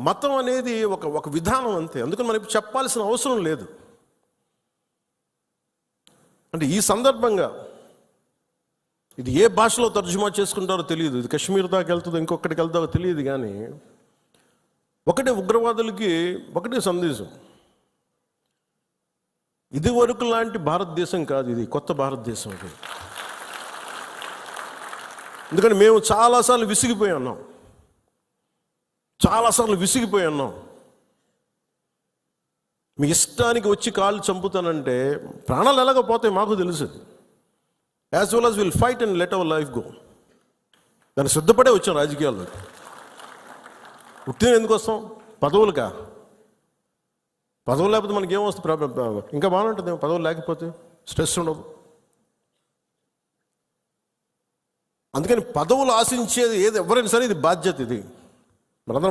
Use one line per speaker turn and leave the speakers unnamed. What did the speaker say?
మతం అనేది ఒక విధానం అంతే. అందుకని మనకి చెప్పాల్సిన అవసరం లేదు. అంటే ఈ సందర్భంగా ఇది ఏ భాషలో తర్జుమా చేసుకుంటారో తెలియదు, ఇది కశ్మీర్ దాకా వెళ్తుందో ఇంకొకటికి వెళ్తారో తెలియదు, కానీ ఒకటే ఉగ్రవాదులకి ఒకటే సందేశం, ఇది వరకు లాంటి భారతదేశం కాదు, ఇది కొత్త భారతదేశం. ఇది ఎందుకంటే మేము చాలాసార్లు విసిగిపోయి ఉన్నాం, మీ ఇష్టానికి వచ్చి కాళ్ళు చంపుతానంటే ప్రాణాలు ఎలాగపోతాయి మాకు తెలుసు. As well as will fight and let our life go. దాన్ని సిద్ధపడే వచ్చాం రాజకీయాల్లో. ఉట్టిన ఎందుకు వస్తాం? పదవులుగా? పదవులు లేకపోతే మనకి ఏమొస్తుంది? ఇంకా బాగుంటుంది. పదవులు లేకపోతే స్ట్రెస్ ఉండదు. అందుకని పదవులు ఆశించేది ఏది ఎవరైనా సరే ఇది బాధ్యత. ఇది మనందరం